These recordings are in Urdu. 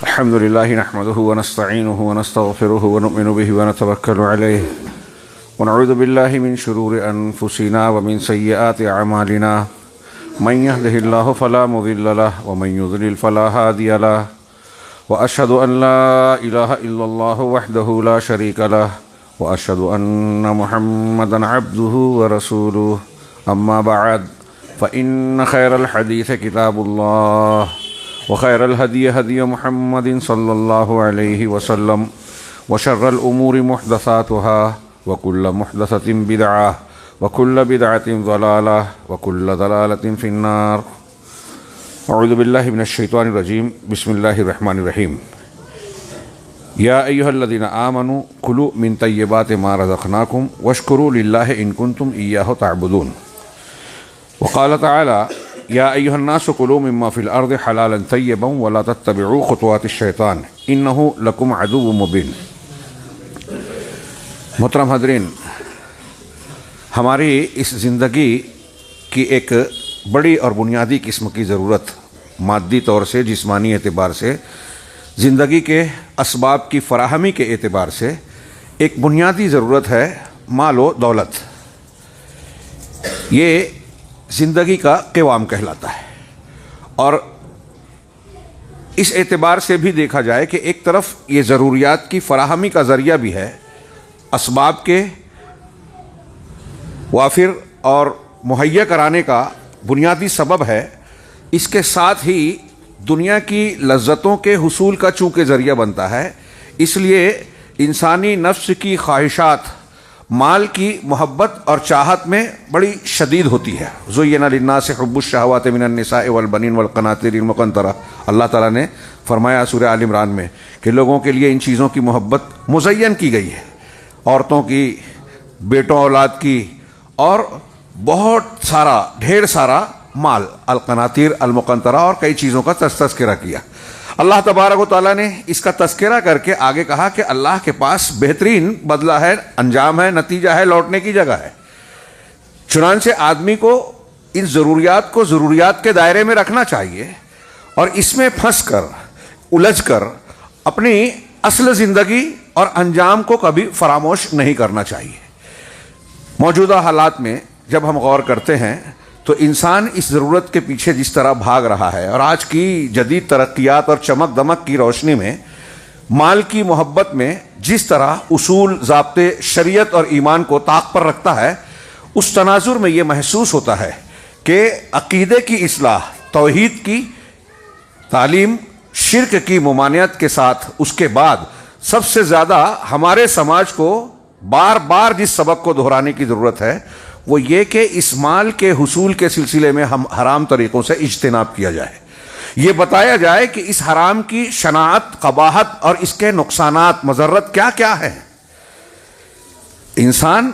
الحمد لله نحمده ونستعينه ونستغفره ونؤمن به ونتوكل عليه ونعوذ بالله من شرور أنفسنا ومن سيئات أعمالنا من يهده الله فلا مضل له ومن يضلل فلا هادي له وأشهد أن لا إله إلا الله وحده لا شريك له وأشهد أن محمدا عبده ورسوله أما بعد فإن خير الحديث كتاب الله وخير الهدي هدي محمد صلى الله عليه وسلم وشر الأمور محدثاتها وكل محدثة بدعة وكل بدعة ضلالة وكل ضلالة في النار. أعوذ بالله من الشيطان الرجيم. بسم الله الرحمن الرحيم. يا أيها الذين آمنوا كلوا من طيبات ما رزقناكم واشكروا لله إن كنتم إياه تعبدون. وقال تعالى يا أيها الناس كلوا مما في الأرض حلالا طيبا ولا تتبعوا خطوات الشيطان إنه لكم عدو مبين. محترم حضرین، ہماری اس زندگی کی ایک بڑی اور بنیادی قسم کی ضرورت مادی طور سے، جسمانی اعتبار سے، زندگی کے اسباب کی فراہمی کے اعتبار سے ایک بنیادی ضرورت ہے مال و دولت. یہ زندگی کا قوام کہلاتا ہے، اور اس اعتبار سے بھی دیکھا جائے کہ ایک طرف یہ ضروریات کی فراہمی کا ذریعہ بھی ہے، اسباب کے وافر اور مہیا کرانے کا بنیادی سبب ہے، اس کے ساتھ ہی دنیا کی لذتوں کے حصول کا چونکہ ذریعہ بنتا ہے. اس لیے انسانی نفس کی خواہشات مال کی محبت اور چاہت میں بڑی شدید ہوتی ہے. زُيِّنَ لِلنَّاسِ حُبُّ الشَّهَوَاتِ مِنَ النِّسَاءِ وَالْبَنِينَ وَالْقَنَاطِيرِ الْمُقَنطَرَةِ. اللہ تعالیٰ نے فرمایا سورہ آل عمران میں کہ لوگوں کے لیے ان چیزوں کی محبت مزین کی گئی ہے، عورتوں کی، بیٹوں اولاد کی، اور بہت سارا ڈھیر سارا مال، القناطیر المقنطرہ، اور کئی چیزوں کا تذکرہ کیا. اللہ تبارک و تعالیٰ نے اس کا تذکرہ کر کے آگے کہا کہ اللہ کے پاس بہترین بدلہ ہے، انجام ہے، نتیجہ ہے، لوٹنے کی جگہ ہے. چنانچہ آدمی کو ان ضروریات کو ضروریات کے دائرے میں رکھنا چاہیے، اور اس میں پھنس کر، الجھ کر اپنی اصل زندگی اور انجام کو کبھی فراموش نہیں کرنا چاہیے. موجودہ حالات میں جب ہم غور کرتے ہیں تو انسان اس ضرورت کے پیچھے جس طرح بھاگ رہا ہے، اور آج کی جدید ترقیات اور چمک دمک کی روشنی میں مال کی محبت میں جس طرح اصول، ضابطے، شریعت اور ایمان کو طاق پر رکھتا ہے، اس تناظر میں یہ محسوس ہوتا ہے کہ عقیدے کی اصلاح، توحید کی تعلیم، شرک کی ممانعت کے ساتھ اس کے بعد سب سے زیادہ ہمارے سماج کو بار بار جس سبق کو دہرانے کی ضرورت ہے وہ یہ کہ اس مال کے حصول کے سلسلے میں ہم حرام طریقوں سے اجتناب کیا جائے. یہ بتایا جائے کہ اس حرام کی شناعت، قباحت اور اس کے نقصانات، مضرت کیا کیا ہیں. انسان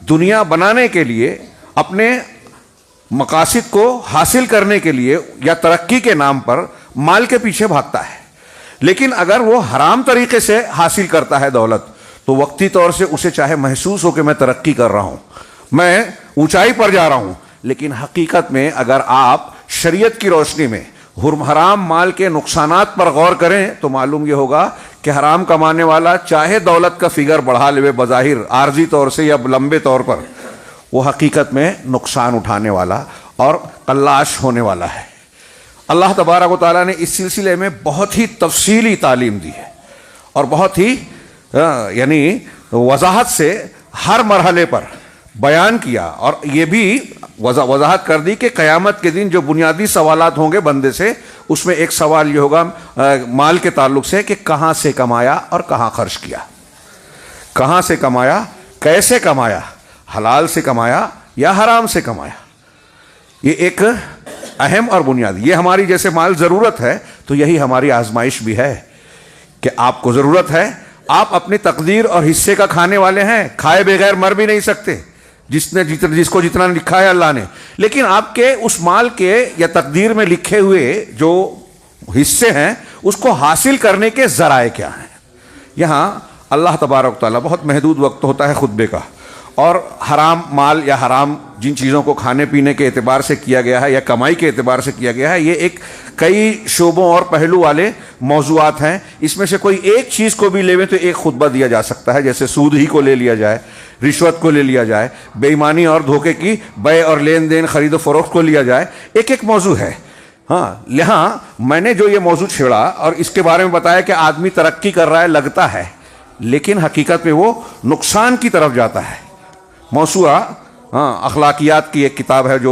دنیا بنانے کے لیے، اپنے مقاصد کو حاصل کرنے کے لیے یا ترقی کے نام پر مال کے پیچھے بھاگتا ہے، لیکن اگر وہ حرام طریقے سے حاصل کرتا ہے دولت تو وقتی طور سے اسے چاہے محسوس ہو کہ میں ترقی کر رہا ہوں، میں اونچائی پر جا رہا ہوں، لیکن حقیقت میں اگر آپ شریعت کی روشنی میں حرام مال کے نقصانات پر غور کریں تو معلوم یہ ہوگا کہ حرام کمانے والا چاہے دولت کا فگر بڑھا لے بظاہر عارضی طور سے یا لمبے طور پر، وہ حقیقت میں نقصان اٹھانے والا اور قلاش ہونے والا ہے. اللہ تبارک و تعالیٰ نے اس سلسلے میں بہت ہی تفصیلی تعلیم دی ہے، اور بہت ہی یعنی وضاحت سے ہر مرحلے پر بیان کیا، اور یہ بھی وضاحت کر دی کہ قیامت کے دن جو بنیادی سوالات ہوں گے بندے سے، اس میں ایک سوال یہ ہوگا مال کے تعلق سے کہ کہاں سے کمایا اور کہاں خرچ کیا، کہاں سے کمایا، کیسے کمایا، حلال سے کمایا یا حرام سے کمایا. یہ ایک اہم اور بنیادی، یہ ہماری جیسے مال ضرورت ہے تو یہی ہماری آزمائش بھی ہے کہ آپ کو ضرورت ہے، آپ اپنی تقدیر اور حصے کا کھانے والے ہیں، کھائے بغیر مر بھی نہیں سکتے، جس کو جتنا لکھا ہے اللہ نے، لیکن آپ کے اس مال کے یا تقدیر میں لکھے ہوئے جو حصے ہیں اس کو حاصل کرنے کے ذرائع کیا ہیں. یہاں اللہ تبارک تعالیٰ، بہت محدود وقت ہوتا ہے خطبے کا، اور حرام مال یا حرام جن چیزوں کو کھانے پینے کے اعتبار سے کیا گیا ہے یا کمائی کے اعتبار سے کیا گیا ہے، یہ ایک کئی شعبوں اور پہلو والے موضوعات ہیں. اس میں سے کوئی ایک چیز کو بھی لے تو ایک خطبہ دیا جا سکتا ہے. جیسے سود ہی کو لے لیا جائے، رشوت کو لے لیا جائے، بے ایمانی اور دھوکے کی بے اور لین دین، خرید و فروخت کو لیا جائے، ایک ایک موضوع ہے. ہاں، یہاں میں نے جو یہ موضوع چھیڑا اور اس کے بارے میں بتایا کہ آدمی ترقی کر رہا ہے لگتا ہے، لیکن حقیقت میں وہ نقصان کی طرف جاتا ہے. موسوعہ اخلاقیات کی ایک کتاب ہے جو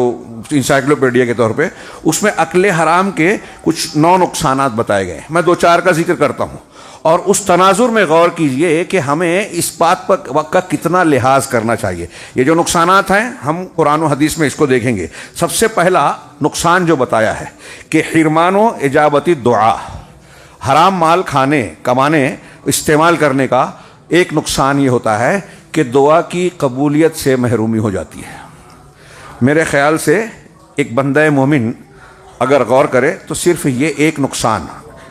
انسائکلوپیڈیا کے طور پہ، اس میں اکل حرام کے کچھ 9 نقصانات بتائے گئے. میں 2-4 کا ذکر کرتا ہوں، اور اس تناظر میں غور کیجئے کہ ہمیں اس بات پر وقت کا کتنا لحاظ کرنا چاہیے. یہ جو نقصانات ہیں ہم قرآن و حدیث میں اس کو دیکھیں گے. سب سے پہلا نقصان جو بتایا ہے کہ حرمان و اجابتی دعا، حرام مال کھانے، کمانے، استعمال کرنے کا ایک نقصان یہ ہوتا ہے کہ دعا کی قبولیت سے محرومی ہو جاتی ہے. میرے خیال سے ایک بندہ مومن اگر غور کرے تو صرف یہ ایک نقصان،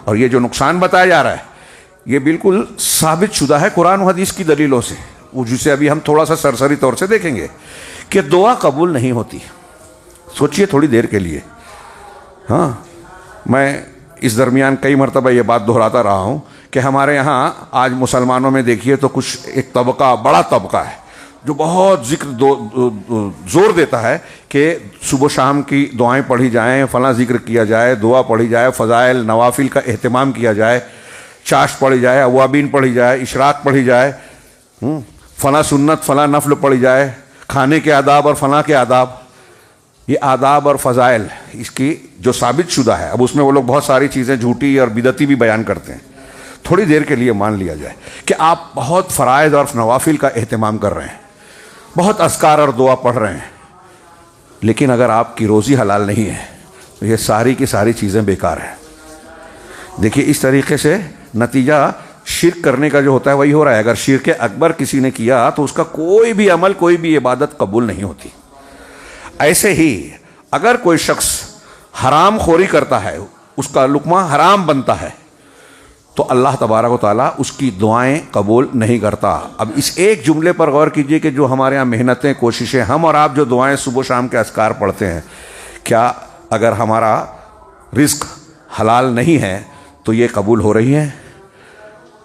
اور یہ جو نقصان بتایا جا رہا ہے یہ بالکل ثابت شدہ ہے قرآن و حدیث کی دلیلوں سے، جسے ابھی ہم تھوڑا سا سرسری طور سے دیکھیں گے کہ دعا قبول نہیں ہوتی. سوچئے تھوڑی دیر کے لیے. ہاں، میں اس درمیان کئی مرتبہ یہ بات دہراتا رہا ہوں کہ ہمارے یہاں آج مسلمانوں میں دیکھیے تو کچھ ایک طبقہ، بڑا طبقہ ہے جو بہت زور دیتا ہے کہ صبح شام کی دعائیں پڑھی جائیں، فلاں ذکر کیا جائے، دعا پڑھی جائے، فضائل نوافل کا اہتمام کیا جائے، چاشت پڑھی جائے، اوابین پڑھی جائے، اشراق پڑھی جائے، فلاں سنت فلاں نفل پڑھی جائے، کھانے کے آداب اور فلاں کے آداب. یہ آداب اور فضائل اس کی جو ثابت شدہ ہے، اب اس میں وہ لوگ بہت ساری چیزیں جھوٹی اور بدعتی بھی بیان کرتے ہیں. تھوڑی دیر کے لیے مان لیا جائے کہ آپ بہت فرائض اور نوافل کا اہتمام کر رہے ہیں، بہت اذکار اور دعا پڑھ رہے ہیں، لیکن اگر آپ کی روزی حلال نہیں ہے تو یہ ساری کی ساری چیزیں بیکار ہیں. دیکھیے اس طریقے سے نتیجہ شرک کرنے کا جو ہوتا ہے وہی ہو رہا ہے. اگر شرک اکبر کسی نے کیا تو اس کا کوئی بھی عمل، کوئی بھی عبادت قبول نہیں ہوتی. ایسے ہی اگر کوئی شخص حرام خوری کرتا ہے، اس کا لقمہ حرام بنتا ہے، تو اللہ تبارک و تعالیٰ اس کی دعائیں قبول نہیں کرتا. اب اس ایک جملے پر غور کیجئے کہ جو ہمارے یہاں محنتیں، کوششیں، ہم اور آپ جو دعائیں صبح شام کے اذکار پڑھتے ہیں، کیا اگر ہمارا رزق حلال نہیں ہے تو یہ قبول ہو رہی ہیں؟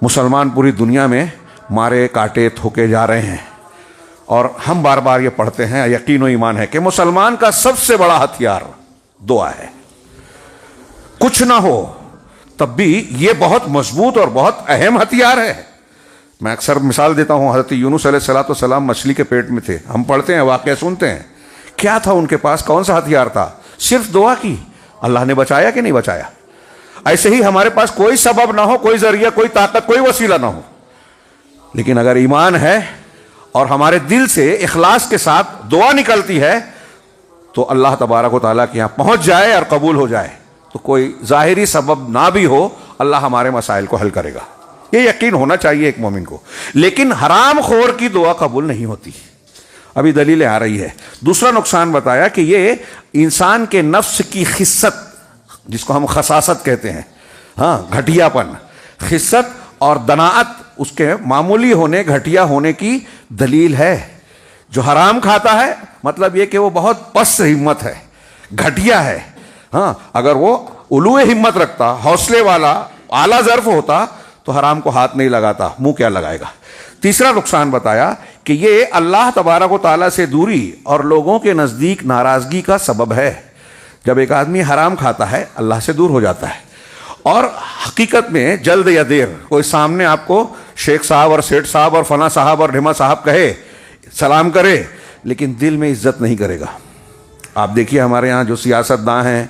مسلمان پوری دنیا میں مارے کاٹے تھوکے جا رہے ہیں، اور ہم بار بار یہ پڑھتے ہیں، یقین و ایمان ہے کہ مسلمان کا سب سے بڑا ہتھیار دعا ہے. کچھ نہ ہو تب بھی یہ بہت مضبوط اور بہت اہم ہتھیار ہے. میں اکثر مثال دیتا ہوں، حضرت یونس علیہ السلام مچھلی کے پیٹ میں تھے. ہم پڑھتے ہیں، واقعہ سنتے ہیں، کیا تھا ان کے پاس؟ کون سا ہتھیار تھا؟ صرف دعا کی. اللہ نے بچایا کہ نہیں بچایا؟ ایسے ہی ہمارے پاس کوئی سبب نہ ہو، کوئی ذریعہ، کوئی طاقت، کوئی وسیلہ نہ ہو، لیکن اگر ایمان ہے اور ہمارے دل سے اخلاص کے ساتھ دعا نکلتی ہے تو اللہ تبارک و تعالیٰ کے یہاں پہنچ جائے اور قبول ہو جائے. تو کوئی ظاہری سبب نہ بھی ہو، اللہ ہمارے مسائل کو حل کرے گا. یہ یقین ہونا چاہیے ایک مومن کو. لیکن حرام خور کی دعا قبول نہیں ہوتی. ابھی دلیلیں آ رہی ہے. دوسرا نقصان بتایا کہ یہ انسان کے نفس کی خست، جس کو ہم خساست کہتے ہیں، ہاں، گھٹیا پن، خست اور دناعت اس کے معمولی ہونے، گھٹیا ہونے کی دلیل ہے. جو حرام کھاتا ہے مطلب یہ کہ وہ بہت پست ہمت ہے، گھٹیا ہے. ہاں، اگر وہ علو ہمت رکھتا، حوصلے والا، اعلیٰ ظرف ہوتا تو حرام کو ہاتھ نہیں لگاتا. منہ کیا لگائے گا؟ تیسرا نقصان بتایا کہ یہ اللہ تبارک و تعالیٰ سے دوری اور لوگوں کے نزدیک ناراضگی کا سبب ہے. جب ایک آدمی حرام کھاتا ہے اللہ سے دور ہو جاتا ہے، اور حقیقت میں جلد یا دیر کوئی سامنے آپ کو شیخ صاحب اور سیٹھ صاحب اور فلاں صاحب اور ڈھیما صاحب کہے، سلام کرے، لیکن دل میں عزت نہیں کرے گا. آپ دیکھیے ہمارے یہاں جو سیاست داں ہیں،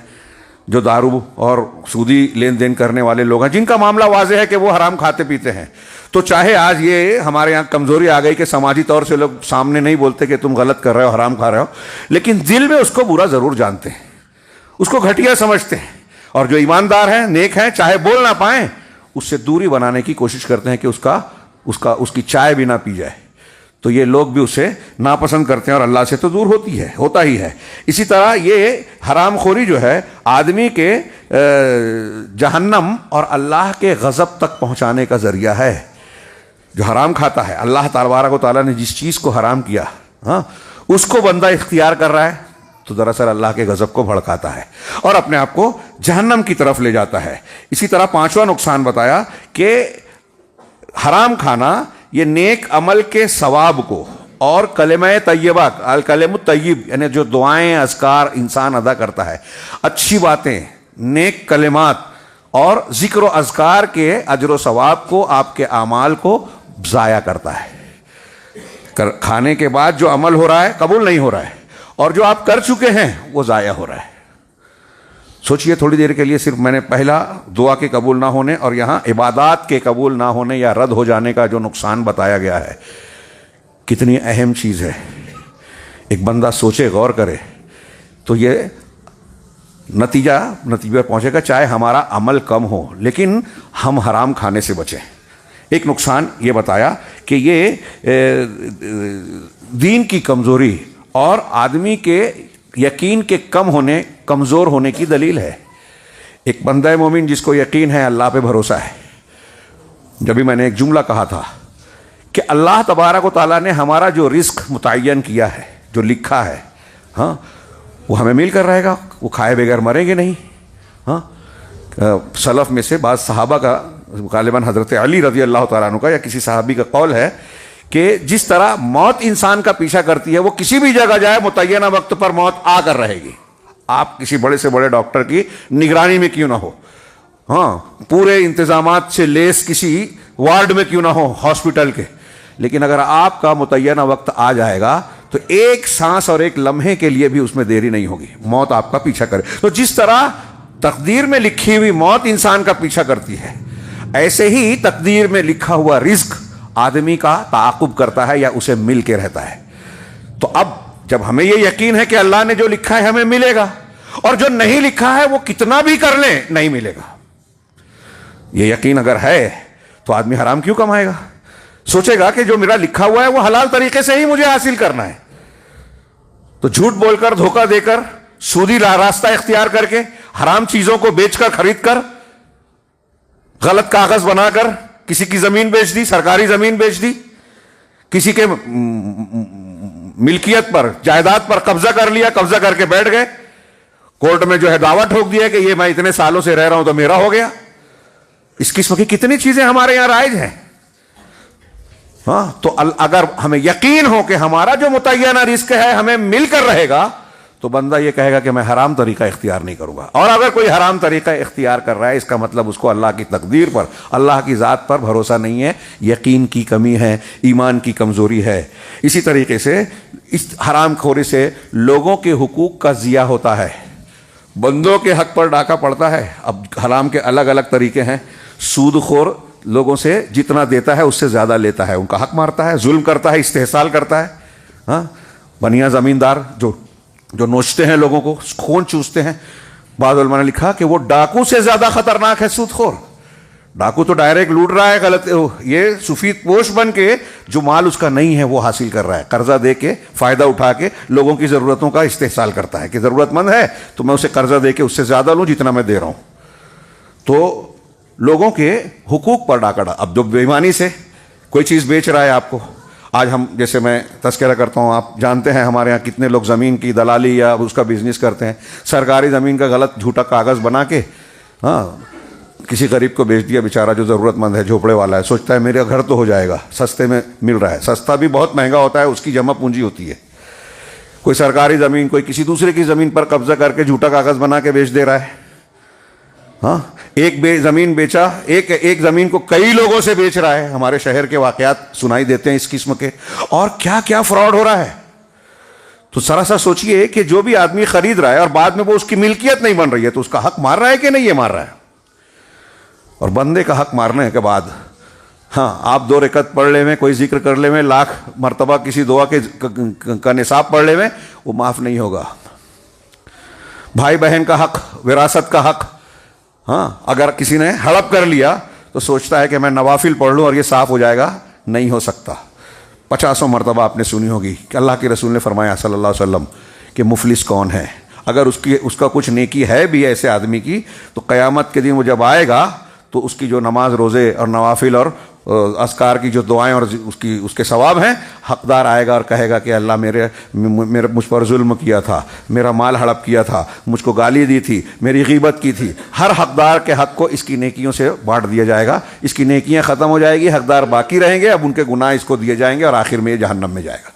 جو دارو اور سودی لین دین کرنے والے لوگ ہیں، جن کا معاملہ واضح ہے کہ وہ حرام کھاتے پیتے ہیں، تو چاہے آج یہ ہمارے یہاں کمزوری آ گئی کہ سماجی طور سے لوگ سامنے نہیں بولتے کہ تم غلط کر رہے ہو، حرام کھا رہے ہو، لیکن دل میں اس کو برا ضرور جانتے ہیں، اس کو گھٹیا سمجھتے ہیں. اور جو ایماندار ہیں، نیک ہیں، چاہے بول نہ پائیں، اس سے دوری بنانے کی کوشش کرتے ہیں کہ اس کی چائے بھی نہ پی جائے. تو یہ لوگ بھی اسے ناپسند کرتے ہیں، اور اللہ سے تو دور ہوتا ہی ہے. اسی طرح یہ حرام خوری جو ہے آدمی کے جہنم اور اللہ کے غضب تک پہنچانے کا ذریعہ ہے. جو حرام کھاتا ہے، اللہ تبارک و تعالیٰ نے جس چیز کو حرام کیا، ہاں، اس کو بندہ اختیار کر رہا ہے تو دراصل اللہ کے غضب کو بھڑکاتا ہے اور اپنے آپ کو جہنم کی طرف لے جاتا ہے. اسی طرح پانچواں نقصان بتایا کہ حرام کھانا یہ نیک عمل کے ثواب کو اور کلمہ طیبہ، الکلم الطیب یعنی جو دعائیں اذکار انسان ادا کرتا ہے، اچھی باتیں، نیک کلمات اور ذکر و اذکار کے اجر و ثواب کو، آپ کے اعمال کو ضائع کرتا ہے. کھانے کے بعد جو عمل ہو رہا ہے قبول نہیں ہو رہا ہے، اور جو آپ کر چکے ہیں وہ ضائع ہو رہا ہے. سوچئے تھوڑی دیر کے لیے، صرف میں نے پہلا دعا کے قبول نہ ہونے اور یہاں عبادات کے قبول نہ ہونے یا رد ہو جانے کا جو نقصان بتایا گیا ہے، کتنی اہم چیز ہے. ایک بندہ سوچے، غور کرے تو یہ نتیجہ پہنچے گا، چاہے ہمارا عمل کم ہو لیکن ہم حرام کھانے سے بچیں. ایک نقصان یہ بتایا کہ یہ دین کی کمزوری اور آدمی کے یقین کے کمزور ہونے کی دلیل ہے. ایک بندہ مومن جس کو یقین ہے، اللہ پہ بھروسہ ہے. جبھی میں نے ایک جملہ کہا تھا کہ اللہ تبارک و تعالیٰ نے ہمارا جو رزق متعین کیا ہے، جو لکھا ہے، ہاں وہ ہمیں مل کر رہے گا، وہ کھائے بغیر مریں گے نہیں. ہاں سلف میں سے بعض صحابہ کا، غالباً حضرت علی رضی اللہ تعالیٰ عنہ کا یا کسی صحابی کا قول ہے کہ جس طرح موت انسان کا پیچھا کرتی ہے، وہ کسی بھی جگہ جائے متعینہ وقت پر موت آ کر رہے گی. آپ کسی بڑے سے بڑے ڈاکٹر کی نگرانی میں کیوں نہ ہو، ہاں پورے انتظامات سے لیس کسی وارڈ میں کیوں نہ ہو ہاسپٹل کے، لیکن اگر آپ کا متعینہ وقت آ جائے گا تو ایک سانس اور ایک لمحے کے لیے بھی اس میں دیری نہیں ہوگی، موت آپ کا پیچھا کرے. تو جس طرح تقدیر میں لکھی ہوئی موت انسان کا پیچھا کرتی ہے، ایسے ہی تقدیر میں لکھا ہوا رزق آدمی کا تعاقب کرتا ہے یا اسے مل کے رہتا ہے. تو اب جب ہمیں یہ یقین ہے کہ اللہ نے جو لکھا ہے ہمیں ملے گا، اور جو نہیں لکھا ہے وہ کتنا بھی کر لیں نہیں ملے گا، یہ یقین اگر ہے تو آدمی حرام کیوں کمائے گا؟ سوچے گا کہ جو میرا لکھا ہوا ہے وہ حلال طریقے سے ہی مجھے حاصل کرنا ہے. تو جھوٹ بول کر، دھوکہ دے کر، سودی راستہ اختیار کر کے، حرام چیزوں کو بیچ کر، خرید کر، غلط کاغذ بنا کر کسی کی زمین بیچ دی، سرکاری زمین بیچ دی، کسی کے ملکیت پر، جائیداد پر قبضہ کر لیا، قبضہ کر کے بیٹھ گئے، کورٹ میں جو ہے دعویٰ ٹھوک دیا کہ یہ میں اتنے سالوں سے رہ رہا ہوں تو میرا ہو گیا. اس قسم کی کتنی چیزیں ہمارے یہاں رائج ہیں. ہاں تو اگر ہمیں یقین ہو کہ ہمارا جو متعینہ رزق ہے ہمیں مل کر رہے گا تو بندہ یہ کہے گا کہ میں حرام طریقہ اختیار نہیں کروں گا. اور اگر کوئی حرام طریقہ اختیار کر رہا ہے، اس کا مطلب اس کو اللہ کی تقدیر پر، اللہ کی ذات پر بھروسہ نہیں ہے، یقین کی کمی ہے، ایمان کی کمزوری ہے. اسی طریقے سے اس حرام خوری سے لوگوں کے حقوق کا ضیاع ہوتا ہے، بندوں کے حق پر ڈاکہ پڑتا ہے. اب حرام کے الگ الگ طریقے ہیں. سود خور لوگوں سے جتنا دیتا ہے اس سے زیادہ لیتا ہے، ان کا حق مارتا ہے، ظلم کرتا ہے، استحصال کرتا ہے. ہاں بنیا زمیندار جو نوچتے ہیں لوگوں کو، خون چوستے ہیں. بعض علماء نے لکھا کہ وہ ڈاکو سے زیادہ خطرناک ہے سود خور. ڈاکو تو ڈائریکٹ لوٹ رہا ہے، غلط، یہ سفید پوش بن کے جو مال اس کا نہیں ہے وہ حاصل کر رہا ہے، قرضہ دے کے، فائدہ اٹھا کے لوگوں کی ضرورتوں کا استحصال کرتا ہے کہ ضرورت مند ہے تو میں اسے قرضہ دے کے اس سے زیادہ لوں جتنا میں دے رہا ہوں. تو لوگوں کے حقوق پر ڈاکہ ڈال. اب جو بے ایمانی سے کوئی چیز بیچ رہا ہے آپ کو، آج ہم جیسے میں تذکرہ کرتا ہوں، آپ جانتے ہیں ہمارے یہاں کتنے لوگ زمین کی دلالی یا اس کا بزنس کرتے ہیں. سرکاری زمین کا غلط جھوٹا کاغذ بنا کے ہاں کسی غریب کو بیچ دیا، بیچارہ جو ضرورت مند ہے، جھوپڑے والا ہے، سوچتا ہے میرا گھر تو ہو جائے گا، سستے میں مل رہا ہے. سستا بھی بہت مہنگا ہوتا ہے، اس کی جمع پونجی ہوتی ہے. کوئی سرکاری زمین کوئی کسی دوسرے کی زمین پر قبضہ کر کے جھوٹا کاغذ بنا کے بیچ دے رہا ہے. ہاں ایک زمین بیچا، ایک زمین کو کئی لوگوں سے بیچ رہا ہے. ہمارے شہر کے واقعات سنائی دیتے ہیں اس قسم کے، اور کیا کیا فراڈ ہو رہا ہے. تو ذرا سا سوچئے کہ جو بھی آدمی خرید رہا ہے اور بعد میں وہ اس کی ملکیت نہیں بن رہی ہے تو اس کا حق مار رہا ہے کہ نہیں یہ مار رہا ہے. اور بندے کا حق مارنے کے بعد ہاں آپ 2 رکعت پڑھ لے میں، کوئی ذکر کر لے میں، لاکھ مرتبہ کسی دعا کا نصاب پڑھ لے میں، وہ معاف نہیں ہوگا. بھائی بہن کا حق، وراثت کا حق، ہاں اگر کسی نے ہڑپ کر لیا تو سوچتا ہے کہ میں نوافل پڑھ لوں اور یہ صاف ہو جائے گا، نہیں ہو سکتا. 50 مرتبہ آپ نے سنی ہوگی کہ اللہ کے رسول نے فرمایا صلی اللہ علیہ وسلم کہ مفلس کون ہے. اگر اس کا کچھ نیکی ہے بھی ایسے آدمی کی تو قیامت کے دن وہ جب آئے گا تو اس کی جو نماز روزے اور نوافل اور اذکار کی جو دعائیں اور اس کے ثواب ہیں، حقدار آئے گا اور کہے گا کہ اللہ مجھ پر ظلم کیا تھا، میرا مال ہڑپ کیا تھا، مجھ کو گالی دی تھی، میری غیبت کی تھی، ہر حقدار کے حق کو اس کی نیکیوں سے بانٹ دیا جائے گا، اس کی نیکیاں ختم ہو جائے گی، حقدار باقی رہیں گے، اب ان کے گناہ اس کو دیے جائیں گے اور آخر میں یہ جہنم میں جائے گا۔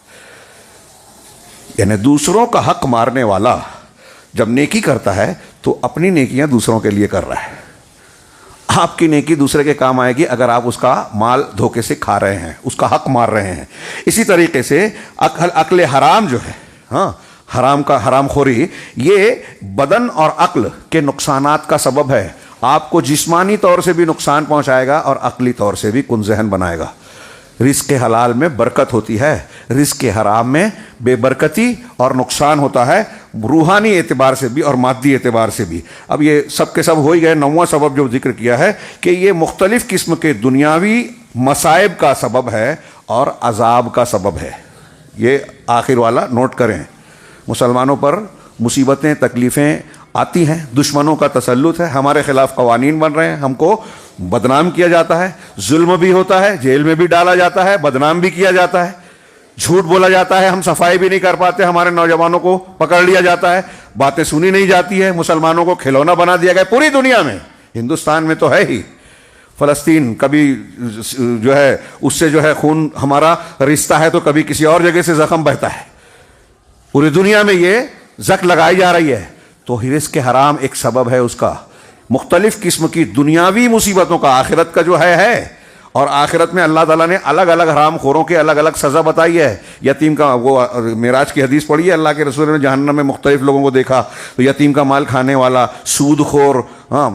یعنی دوسروں کا حق مارنے والا جب نیکی کرتا ہے تو اپنی نیکیاں دوسروں کے لیے کر رہا ہے، آپ کی نیکی دوسرے کے کام آئے گی اگر آپ اس کا مال دھوکے سے کھا رہے ہیں، اس کا حق مار رہے ہیں۔ اسی طریقے سے عقل حرام جو ہے، حرام خوری، یہ بدن اور عقل کے نقصانات کا سبب ہے، آپ کو جسمانی طور سے بھی نقصان پہنچائے گا اور عقلی طور سے بھی کن ذہن بنائے گا۔ رزق حلال میں برکت ہوتی ہے، رزق حرام میں بے برکتی اور نقصان ہوتا ہے، روحانی اعتبار سے بھی اور مادی اعتبار سے بھی۔ اب یہ سب کے سب ہو ہی گئے، نواں سبب جو ذکر کیا ہے کہ یہ مختلف قسم کے دنیاوی مصائب کا سبب ہے اور عذاب کا سبب ہے۔ یہ آخر والا نوٹ کریں، مسلمانوں پر مصیبتیں تکلیفیں آتی ہیں، دشمنوں کا تسلط ہے، ہمارے خلاف قوانین بن رہے ہیں، ہم کو بدنام کیا جاتا ہے، ظلم بھی ہوتا ہے، جیل میں بھی ڈالا جاتا ہے، بدنام بھی کیا جاتا ہے، جھوٹ بولا جاتا ہے، ہم صفائی بھی نہیں کر پاتے، ہمارے نوجوانوں کو پکڑ لیا جاتا ہے، باتیں سنی نہیں جاتی ہے، مسلمانوں کو کھلونا بنا دیا گیا پوری دنیا میں، ہندوستان میں تو ہے ہی، فلسطین کبھی جو ہے اس سے جو ہے خون ہمارا رشتہ ہے تو کبھی کسی اور جگہ سے زخم بہتا ہے، پوری دنیا میں یہ زک لگائی جا رہی ہے۔ تو رزق حرام ایک سبب ہے اس کا، مختلف قسم کی دنیاوی مصیبتوں کا، آخرت کا جو ہے، اور آخرت میں اللہ تعالیٰ نے الگ الگ حرام خوروں کے الگ الگ سزا بتائی ہے۔ یتیم کا، وہ معراج کی حدیث پڑھی ہے، اللہ کے رسول نے جہنم میں مختلف لوگوں کو دیکھا تو یتیم کا مال کھانے والا، سود خور،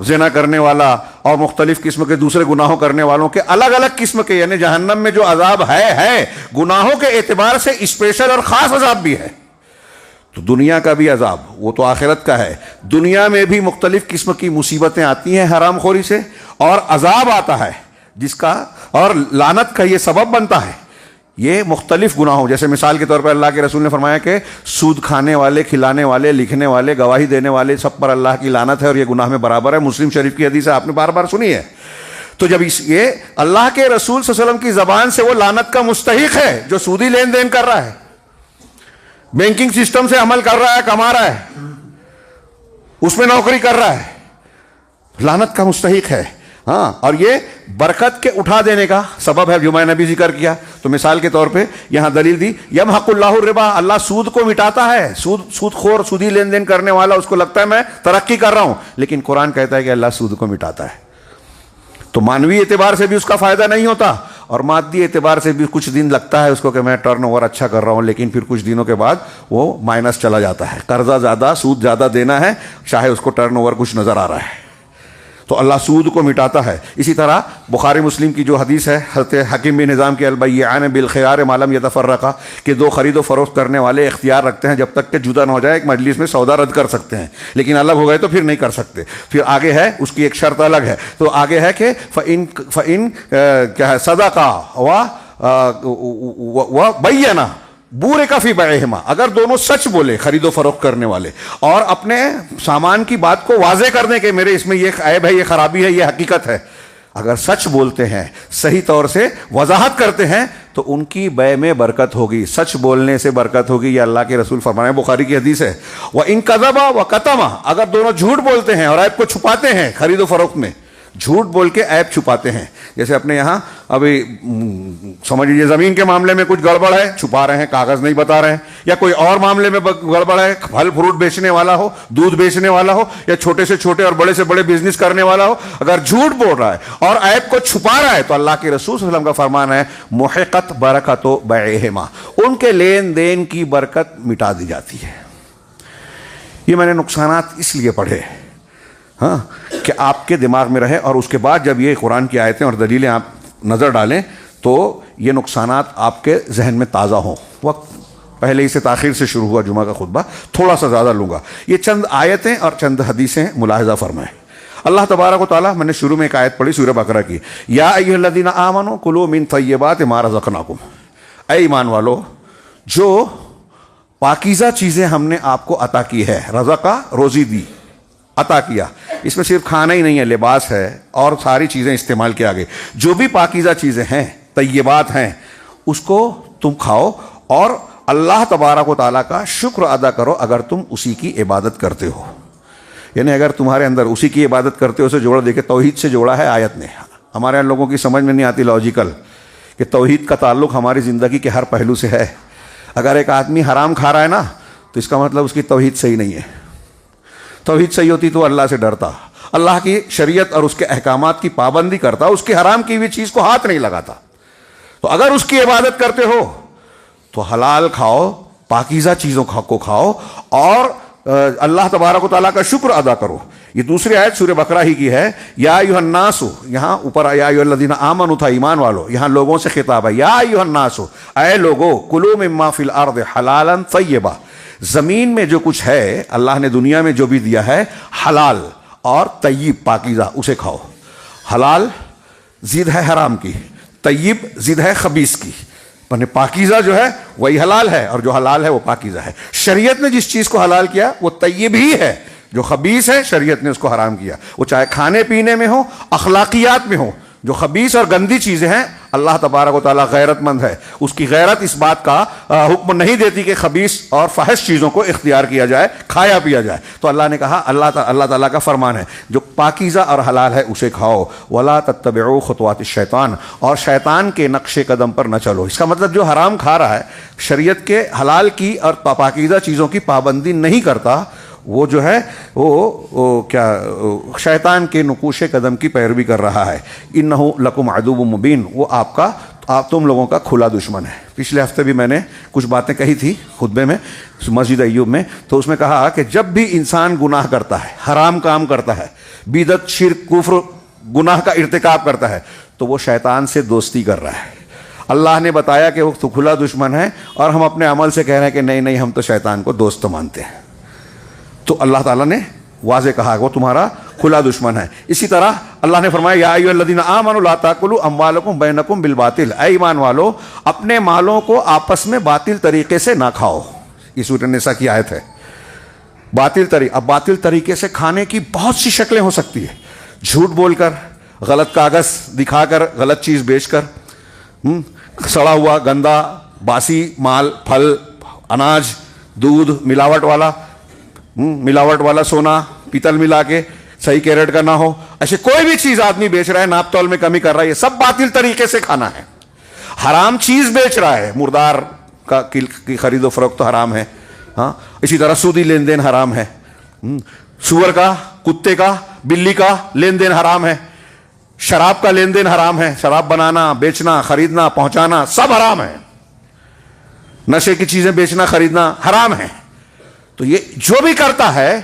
زنا کرنے والا اور مختلف قسم کے دوسرے گناہوں کرنے والوں کے الگ الگ قسم کے، یعنی جہنم میں جو عذاب ہے گناہوں کے اعتبار سے اسپیشل اور خاص عذاب بھی ہے۔ تو دنیا کا بھی عذاب وہ تو آخرت کا ہے، دنیا میں بھی مختلف قسم کی مصیبتیں آتی ہیں حرام خوری سے، اور عذاب آتا ہے جس کا اور لعنت کا یہ سبب بنتا ہے۔ یہ مختلف گناہوں، جیسے مثال کے طور پر اللہ کے رسول نے فرمایا کہ سود کھانے والے، کھلانے والے، لکھنے والے، گواہی دینے والے، سب پر اللہ کی لعنت ہے اور یہ گناہ میں برابر ہے۔ مسلم شریف کی حدیث ہے، آپ نے بار بار سنی ہے۔ تو جب یہ اللہ کے رسول صلی اللہ علیہ وسلم کی زبان سے وہ لعنت کا مستحق ہے جو سودی لین دین کر رہا ہے، بینکنگ سسٹم سے عمل کر رہا ہے، کما رہا ہے، اس میں نوکری کر رہا ہے، لعنت کا مستحق ہے۔ اور یہ برکت کے اٹھا دینے کا سبب ہے جو میں نے بھی ذکر کیا۔ تو مثال کے طور پہ یہاں دلیل دی، یمحق اللہ الربا، اللہ سود کو مٹاتا ہے، سود خور، سودی لین دین کرنے والا، اس کو لگتا ہے میں ترقی کر رہا ہوں، لیکن قرآن کہتا ہے کہ اللہ سود کو مٹاتا ہے۔ تو مانوی اعتبار سے بھی اس کا فائدہ نہیں ہوتا اور مادی اعتبار سے بھی کچھ دن لگتا ہے اس کو کہ میں ٹرن اوور اچھا کر رہا ہوں، لیکن پھر کچھ دنوں کے بعد وہ مائنس چلا جاتا ہے، قرضہ زیادہ، سود زیادہ دینا ہے، چاہے اس کو ٹرن اوور کچھ نظر آ رہا ہے۔ تو اللہ سود کو مٹاتا ہے۔ اسی طرح بخاری مسلم کی جو حدیث ہے، حضرت حکیم بن نظام کے البیعان بالخیار ما لم یتفرقا، کہ دو خرید و فروخت کرنے والے اختیار رکھتے ہیں جب تک کہ جدا نہ ہو جائے، ایک مجلس میں سودا رد کر سکتے ہیں، لیکن الگ ہو گئے تو پھر نہیں کر سکتے۔ پھر آگے ہے اس کی ایک شرط الگ ہے، تو آگے ہے کہ فَإِن کیا ہے صدقا وَبَيَّنَا بورک فی بیعہما، اگر دونوں سچ بولے خرید و فروخت کرنے والے اور اپنے سامان کی بات کو واضح کر دیں کہ میرے اس میں یہ عیب ہے، یہ خرابی ہے، یہ حقیقت ہے، اگر سچ بولتے ہیں، صحیح طور سے وضاحت کرتے ہیں تو ان کی بیع میں برکت ہوگی، سچ بولنے سے برکت ہوگی، یہ اللہ کے رسول فرمایا، بخاری کی حدیث ہے۔ وَإِن كَذَبَ وَكَتَمَ، اگر دونوں جھوٹ بولتے ہیں اور عیب کو چھپاتے ہیں، خرید و فروخت میں جھوٹ بول کے عیب چھپاتے ہیں، جیسے اپنے یہاں ابھی سمجھ لیجیے زمین کے معاملے میں کچھ گڑبڑ ہے، چھپا رہے ہیں، کاغذ نہیں بتا رہے ہیں، یا کوئی اور معاملے میں گڑبڑ ہے، پھل فروٹ بیچنے والا ہو، دودھ بیچنے والا ہو، یا چھوٹے سے چھوٹے اور بڑے سے بڑے بزنس کرنے والا ہو، اگر جھوٹ بول رہا ہے اور عیب کو چھپا رہا ہے تو اللہ کے رسول صلی اللہ علیہ وسلم کا فرمان ہے، محقت برکت بیعہما، ان کے لین دین کی برکت مٹا دی جاتی ہے۔ یہ میں نے نقصانات اس لیے پڑھے کہ آپ کے دماغ میں رہے، اور اس کے بعد جب یہ قرآن کی آیتیں اور دلیلیں آپ نظر ڈالیں تو یہ نقصانات آپ کے ذہن میں تازہ ہوں۔ وقت پہلے ہی سے تاخیر سے شروع ہوا جمعہ کا خطبہ، تھوڑا سا زیادہ لوں گا۔ یہ چند آیتیں اور چند حدیثیں ملاحظہ فرمائیں۔ اللہ تبارک و تعالیٰ، میں نے شروع میں ایک آیت پڑھی سورہ بقرہ کی، یا ایھا الذین آمنوا کلوا من طیبات ما رزقناکم، اے ایمان والو جو پاکیزہ چیزیں ہم نے آپ کو عطا کی ہے، رزقا روزی دی، عطا کیا، اس میں صرف کھانا ہی نہیں ہے، لباس ہے اور ساری چیزیں استعمال کیا گئے. جو بھی پاکیزہ چیزیں ہیں، طیبات ہیں، اس کو تم کھاؤ اور اللہ تبارک و تعالیٰ کا شکر ادا کرو اگر تم اسی کی عبادت کرتے ہو. یعنی اگر تمہارے اندر اسی کی عبادت کرتے ہو سے جوڑا، دیکھے توحید سے جوڑا ہے آیت نے. ہمارے یہاں لوگوں کی سمجھ میں نہیں آتی لاجیکل کہ توحید کا تعلق ہماری زندگی کے ہر پہلو سے ہے. اگر ایک آدمی حرام کھا رہا ہے نا تو اس کا مطلب اس کی توحید صحیح نہیں ہے. توحید صحیح ہوتی تو اللہ سے ڈرتا، اللہ کی شریعت اور اس کے احکامات کی پابندی کرتا، اس کی حرام کی ہوئی چیز کو ہاتھ نہیں لگاتا. تو اگر اس کی عبادت کرتے ہو تو حلال کھاؤ، پاکیزہ چیزوں کو کھاؤ اور اللہ تبارک و تعالیٰ کا شکر ادا کرو. یہ دوسری آیت سورہ بقرہ ہی کی ہے. یا ایھا الناس، یہاں اوپر یا ایھا الذین آمنوا تھا، ایمان والو، یہاں لوگوں سے خطاب ہے. یا ایھا الناس، اے لوگو، کلوا مما فی الارض حلالا طیبا، زمین میں جو کچھ ہے اللہ نے دنیا میں جو بھی دیا ہے حلال اور طیب پاکیزہ اسے کھاؤ. حلال ضد ہے حرام کی، طیب ضد ہے خبیث کی. پاکیزہ جو ہے وہی حلال ہے اور جو حلال ہے وہ پاکیزہ ہے. شریعت نے جس چیز کو حلال کیا وہ طیب ہی ہے، جو خبیث ہے شریعت نے اس کو حرام کیا. وہ چاہے کھانے پینے میں ہو، اخلاقیات میں ہو. جو خبیث اور گندی چیزیں ہیں اللہ تبارک و تعالیٰ غیرت مند ہے، اس کی غیرت اس بات کا حکم نہیں دیتی کہ خبیث اور فحش چیزوں کو اختیار کیا جائے، کھایا پیا جائے. تو اللہ نے کہا، اللہ تعالیٰ کا فرمان ہے جو پاکیزہ اور حلال ہے اسے کھاؤ. ولا تتبعوا خطوات الشیطان، اور شیطان کے نقش قدم پر نہ چلو. اس کا مطلب جو حرام کھا رہا ہے، شریعت کے حلال کی اور پاکیزہ چیزوں کی پابندی نہیں کرتا، وہ جو ہے وہ کیا شیطان کے نقوش قدم کی پیروی کر رہا ہے. انہ لکم عدو مبین، وہ تم لوگوں کا کھلا دشمن ہے. پچھلے ہفتے بھی میں نے کچھ باتیں کہی تھی خطبے میں مسجد ایوب میں، تو اس میں کہا کہ جب بھی انسان گناہ کرتا ہے، حرام کام کرتا ہے، بدعت، شرک، کفر، گناہ کا ارتکاب کرتا ہے، تو وہ شیطان سے دوستی کر رہا ہے. اللہ نے بتایا کہ وہ تو کھلا دشمن ہے اور ہم اپنے عمل سے کہہ رہے ہیں کہ نہیں ہم تو شیطان کو دوست مانتے ہیں. تو اللہ تعالیٰ نے واضح کہا کہ وہ تمہارا کھلا دشمن ہے. اسی طرح اللہ نے فرمایا یا ایھا الذین آمنوا لا تاکلوا اموالکم بینکم بالباطل، اے ایمان والو اپنے مالوں کو آپس میں باطل طریقے سے نہ کھاؤ. یہ سورۃ النساء کی آیت ہے. اب باطل طریقے سے کھانے کی بہت سی شکلیں ہو سکتی ہے. جھوٹ بول کر، غلط کاغذ دکھا کر، غلط چیز بیچ کر، سڑا ہوا گندا باسی مال، پھل، اناج، دودھ ملاوٹ والا سونا پیتل ملا کے صحیح کیرٹ کا نہ ہو، ایسے کوئی بھی چیز آدمی بیچ رہا ہے، ناپ تول میں کمی کر رہا ہے، یہ سب باطل طریقے سے کھانا ہے. حرام چیز بیچ رہا ہے، مردار کی خرید و فروخت تو حرام ہے. ہاں، اسی طرح سودی لین دین حرام ہے. سور کا، کتے کا، بلی کا لین دین حرام ہے. شراب کا لین دین حرام ہے. شراب بنانا، بیچنا، خریدنا، پہنچانا سب حرام ہے. نشے کی چیزیں بیچنا، خریدنا حرام ہے. تو یہ جو بھی کرتا ہے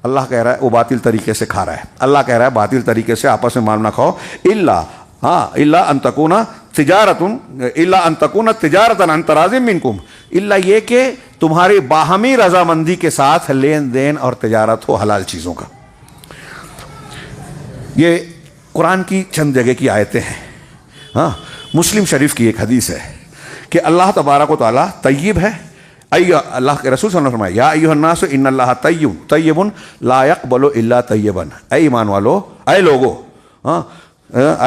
اللہ کہہ رہا ہے وہ باطل طریقے سے کھا رہا ہے. اللہ کہہ رہا ہے باطل طریقے سے آپس میں مال نہ کھاؤ. الا ان تکون تجارتا عن تراض منکم، الا یہ کہ تمہاری باہمی رضامندی کے ساتھ لین دین اور تجارت ہو حلال چیزوں کا. یہ قرآن کی چند جگہ کی آیتیں ہیں. ہاں، مسلم شریف کی ایک حدیث ہے کہ اللہ تبارک و تعالیٰ طیب ہے. اللہ کے رسول صلی اللہ علیہ وسلم فرمایا یا ایھا الناس ان اللہ طیب لا یقبل الا طیبا. اے ایمان والو، اے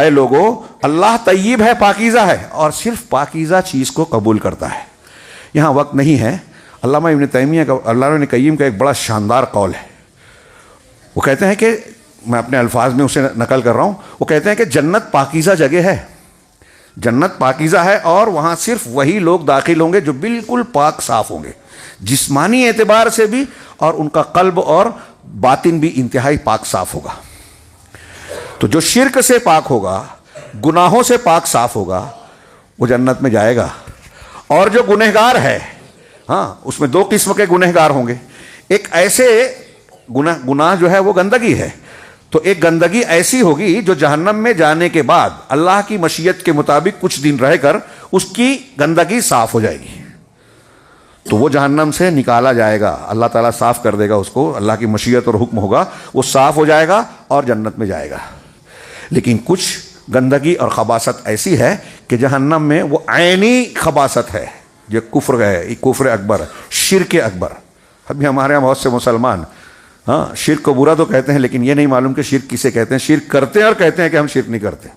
لوگو، اللہ طیب ہے، پاکیزہ ہے اور صرف پاکیزہ چیز کو قبول کرتا ہے. یہاں وقت نہیں ہے. علامہ ابن تیمیہ کا، علامہ ابن قیم کا ایک بڑا شاندار قول ہے. وہ کہتے ہیں کہ میں اپنے الفاظ میں اسے نقل کر رہا ہوں. وہ کہتے ہیں کہ جنت پاکیزہ جگہ ہے، جنت پاکیزہ ہے اور وہاں صرف وہی لوگ داخل ہوں گے جو بالکل پاک صاف ہوں گے، جسمانی اعتبار سے بھی اور ان کا قلب اور باطن بھی انتہائی پاک صاف ہوگا. تو جو شرک سے پاک ہوگا، گناہوں سے پاک صاف ہوگا، وہ جنت میں جائے گا. اور جو گنہگار ہے، ہاں، اس میں دو قسم کے گنہگار ہوں گے. ایک ایسے گناہ جو ہے وہ گندگی ہے، تو ایک گندگی ایسی ہوگی جو جہنم میں جانے کے بعد اللہ کی مشیت کے مطابق کچھ دن رہ کر اس کی گندگی صاف ہو جائے گی. تو وہ جہنم سے نکالا جائے گا، اللہ تعالیٰ صاف کر دے گا اس کو، اللہ کی مشیت اور حکم ہوگا، وہ صاف ہو جائے گا اور جنت میں جائے گا. لیکن کچھ گندگی اور خباثت ایسی ہے کہ جہنم میں وہ عینی خباثت ہے، یہ کفر ہے، کفر اکبر، شرک اکبر. ابھی ہمارے یہاں بہت سے مسلمان ہاں شرک کو برا تو کہتے ہیں لیکن یہ نہیں معلوم کہ شرک کسے کہتے ہیں. شرک کرتے ہیں اور کہتے ہیں کہ ہم شرک نہیں کرتے.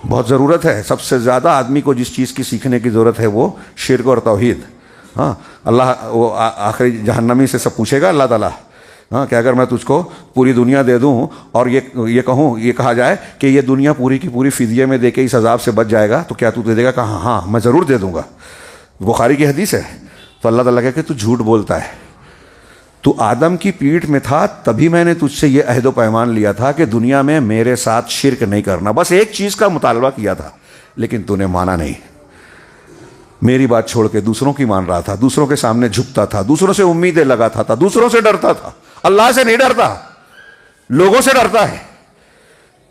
بہت ضرورت ہے, سب سے زیادہ آدمی کو جس چیز کی سیکھنے کی ضرورت ہے وہ شرک اور توحید. ہاں اللہ وہ آخری جہنمی سے سب پوچھے گا اللہ تعالیٰ, ہاں کہ اگر میں تجھ کو پوری دنیا دے دوں اور یہ کہوں, یہ کہا جائے کہ یہ دنیا پوری کی پوری فدیے میں دے کے اس عذاب سے بچ جائے گا تو کیا تو دے دے گا؟ کہا ہاں میں ضرور دے دوں گا. بخاری کی حدیث ہے. تو اللہ تعالیٰ کہے کہ تو جھوٹ بولتا ہے, تو آدم کی پیٹھ میں تھا تبھی میں نے تجھ سے یہ عہد و پیمان لیا تھا کہ دنیا میں میرے ساتھ شرک نہیں کرنا. بس ایک چیز کا مطالبہ کیا تھا لیکن تو نے مانا نہیں. میری بات چھوڑ کے دوسروں کی مان رہا تھا, دوسروں کے سامنے جھکتا تھا, دوسروں سے امیدیں لگاتا تھا, دوسروں سے ڈرتا تھا. اللہ سے نہیں ڈرتا, لوگوں سے ڈرتا ہے.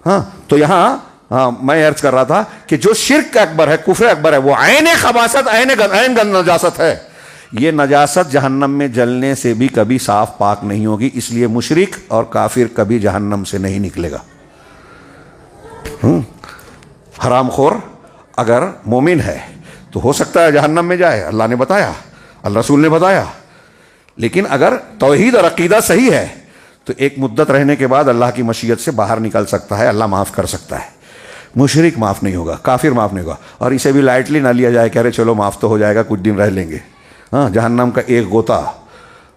ہاں تو یہاں میں عرض کر رہا تھا کہ جو شرک اکبر ہے, کفر اکبر ہے, وہ عین خباثت, عین نجاست ہے. یہ نجاست جہنم میں جلنے سے بھی کبھی صاف پاک نہیں ہوگی. اس لیے مشرک اور کافر کبھی جہنم سے نہیں نکلے گا. حرام خور اگر مومن ہے تو ہو سکتا ہے جہنم میں جائے, اللہ نے بتایا, اللہ رسول نے بتایا. لیکن اگر توحید اور عقیدہ صحیح ہے تو ایک مدت رہنے کے بعد اللہ کی مشیت سے باہر نکل سکتا ہے, اللہ معاف کر سکتا ہے. مشرک معاف نہیں ہوگا, کافر معاف نہیں ہوگا. اور اسے بھی لائٹلی نہ لیا جائے کہ ارے چلو معاف تو ہو جائے گا, کچھ دن رہ لیں گے. ہاں جہنم کا ایک غوطہ,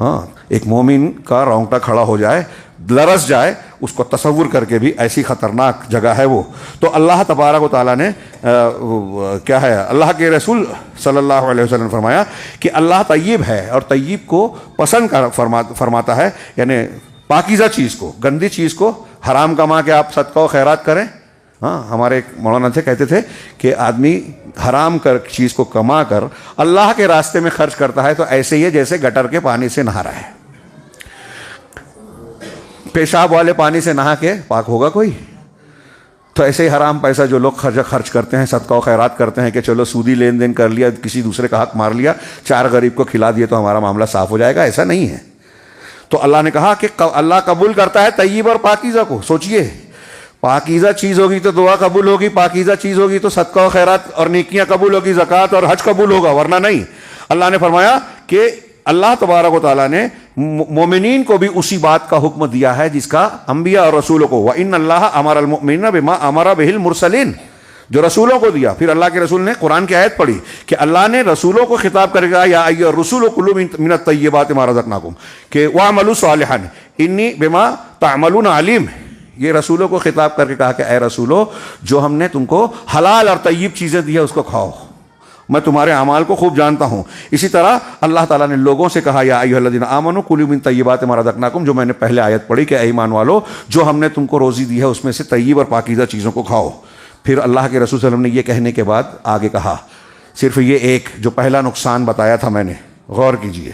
ہاں ایک مومن کا رونگٹا کھڑا ہو جائے, لرز جائے, اس کو تصور کر کے بھی ایسی خطرناک جگہ ہے وہ. تو اللہ تبارک و تعالیٰ نے کیا ہے, اللہ کے رسول صلی اللہ علیہ وسلم نے فرمایا کہ اللہ طیب ہے اور طیب کو پسند فرماتا ہے, یعنی پاکیزہ چیز کو, گندی چیز کو حرام کما کے آپ صدقہ و خیرات کریں. ہاں ہمارے ایک مولانا تھے, کہتے تھے کہ آدمی حرام چیز کو کما کر اللہ کے راستے میں خرچ کرتا ہے تو ایسے ہی ہے جیسے گٹر کے پانی سے نہا رہا ہے. پیشاب والے پانی سے نہا کے پاک ہوگا کوئی؟ تو ایسے ہی حرام پیسہ جو لوگ خرچ کرتے ہیں, صدقہ و خیرات کرتے ہیں کہ چلو سودی لین دین کر لیا, کسی دوسرے کا حق مار لیا, 4 غریب کو کھلا دیے تو ہمارا معاملہ صاف ہو جائے گا, ایسا نہیں ہے. تو اللہ نے کہا کہ اللہ قبول کرتا ہے طیب اور پاکیزہ کو. سوچئے, پاکیزہ چیز ہوگی تو دعا قبول ہوگی, پاکیزہ چیز ہوگی تو صدقہ و خیرات اور نیکیاں قبول ہوگی, زکوٰۃ اور حج قبول ہوگا, ورنہ نہیں. اللہ نے فرمایا کہ اللہ تبارک و تعالیٰ نے مومنین کو بھی اسی بات کا حکم دیا ہے جس کا انبیاء اور رسولوں کو, وَإِنَّ اللَّهَ أَمَرَ الْمُؤْمِنِينَ بِمَا أَمَرَ بِهِ الْمُرْسَلِينَ, جو رسولوں کو دیا. پھر اللہ کے رسول نے قرآن کی آیت پڑھی کہ اللہ نے رسولوں کو خطاب کرے گا, یا ایھا الرسول کلوا من الطیبات ما رزقناکم, کہ وَاعْمَلُوا صَالِحًا إِنِّي بِمَا تَعْمَلُونَ عَلِيمٌ. یہ رسولوں کو خطاب کر کے کہا کہ اے رسولو, جو ہم نے تم کو حلال اور طیب چیزیں دی ہے اس کو کھاؤ, میں تمہارے اعمال کو خوب جانتا ہوں. اسی طرح اللہ تعالیٰ نے لوگوں سے کہا یا ایھا الذین آمنوا کلوا من طیبات ما رزقناکم, جو میں نے پہلے آیت پڑھی کہ اے ایمان والو, جو ہم نے تم کو روزی دی ہے اس میں سے طیب اور پاکیزہ چیزوں کو کھاؤ. پھر اللہ کے رسول صلی اللہ علیہ وسلم نے یہ کہنے کے بعد آگے کہا, صرف یہ ایک جو پہلا نقصان بتایا تھا میں نے, غور کیجئے.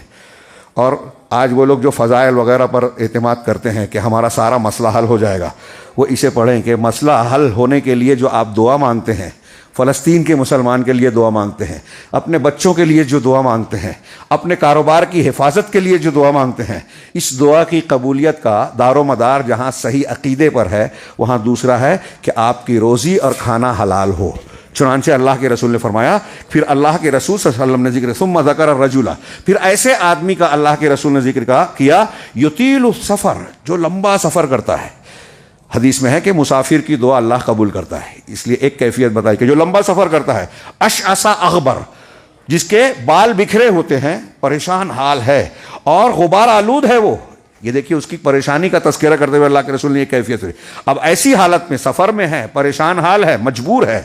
اور آج وہ لوگ جو فضائل وغیرہ پر اعتماد کرتے ہیں کہ ہمارا سارا مسئلہ حل ہو جائے گا, وہ اسے پڑھیں کہ مسئلہ حل ہونے کے لیے جو آپ دعا مانگتے ہیں, فلسطین کے مسلمان کے لیے دعا مانگتے ہیں, اپنے بچوں کے لیے جو دعا مانگتے ہیں, اپنے کاروبار کی حفاظت کے لیے جو دعا مانگتے ہیں, اس دعا کی قبولیت کا دار و مدار جہاں صحیح عقیدے پر ہے وہاں دوسرا ہے کہ آپ کی روزی اور کھانا حلال ہو. چنانچہ اللہ کے رسول نے فرمایا, پھر اللہ کے رسول صلی اللہ علیہ وسلم نے ذکر ثم ذکر الرجل, پھر ایسے آدمی کا اللہ کے رسول نے ذکر کیا یطیل السفر, جو لمبا سفر کرتا ہے. حدیث میں ہے کہ مسافر کی دعا اللہ قبول کرتا ہے. اس لیے ایک کیفیت بتائی کہ جو لمبا سفر کرتا ہے, اشعث اغبر, جس کے بال بکھرے ہوتے ہیں, پریشان حال ہے اور غبار آلود ہے وہ. یہ دیکھیے اس کی پریشانی کا تذکرہ کرتے ہوئے اللہ کے رسول نے یہ کیفیت ہوئی. اب ایسی حالت میں سفر میں ہے, پریشان حال ہے, مجبور ہے,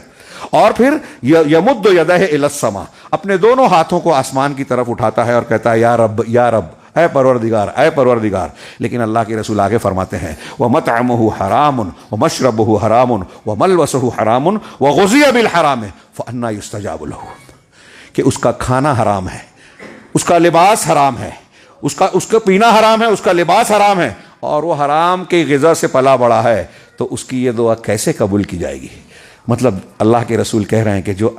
اور پھر یمد یدہ الی السماء, اپنے دونوں ہاتھوں کو آسمان کی طرف اٹھاتا ہے اور کہتا ہے یا رب یا رب, اے پروردگار اے پروردگار. لیکن اللہ کے رسول آگے فرماتے ہیں وَمَطْعَمُهُ حَرَامٌ وَمَشْرَبُهُ حَرَامٌ وَمَلْبَسُهُ حَرَامٌ وَغُذِيَ بِالْحَرَامِ فَأَنَّىٰ يُسْتَجَابُ لَهُ, کہ اس کا کھانا حرام ہے, اس کا لباس حرام ہے, اس کا پینا حرام ہے, اس کا لباس حرام ہے, اور وہ حرام کی غذا سے پلا بڑا ہے, تو اس کی یہ دعا کیسے قبول کی جائے گی؟ مطلب اللہ کے رسول کہہ رہے ہیں کہ جو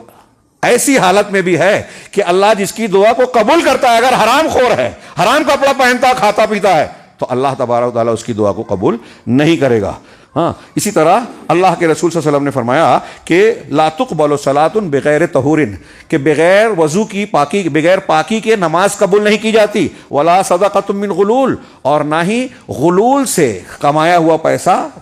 ایسی حالت میں بھی ہے کہ اللہ جس کی دعا کو قبول کرتا ہے, اگر حرام خور ہے, حرام کپڑا پہنتا, کھاتا پیتا ہے, تو اللہ تبارک و تعالیٰ اس کی دعا کو قبول نہیں کرے گا. ہاں اسی طرح اللہ کے رسول صلی اللہ علیہ وسلم نے فرمایا کہ لا تقبل صلاۃ بغیر طہور، کہ بغیر وضو کی پاکی، بغیر پاکی کے نماز قبول نہیں کی جاتی، ولا صدقۃ من غلول، اور نہ ہی غلول سے کمایا ہوا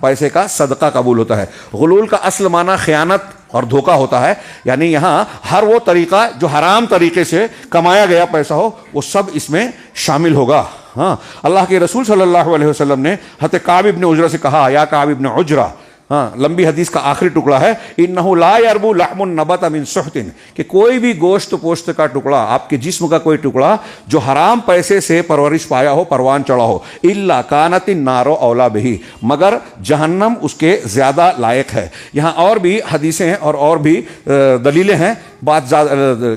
پیسے کا صدقہ قبول ہوتا ہے۔ غلول کا اصل معنی خیانت اور دھوکہ ہوتا ہے، یعنی یہاں ہر وہ طریقہ جو حرام طریقے سے کمایا گیا پیسہ ہو وہ سب اس میں شامل ہوگا۔ ہاں اللہ کے رسول صلی اللہ علیہ وسلم نے حضرت کعب ابن عجرہ سے کہا، یا کعب ابن عجرہ، ہاں لمبی حدیث کا آخری ٹکڑا ہے، انہ لا یربو لحم نبت من سحت، کہ کوئی بھی گوشت پوشت کا ٹکڑا، آپ کے جسم کا کوئی ٹکڑا جو حرام پیسے سے پرورش پایا ہو، پروان چڑھا ہو، الا کانت النار اولا بہ، مگر جہنم اس کے زیادہ لائق ہے۔ یہاں اور بھی حدیثیں ہیں اور بھی دلیلیں ہیں، بات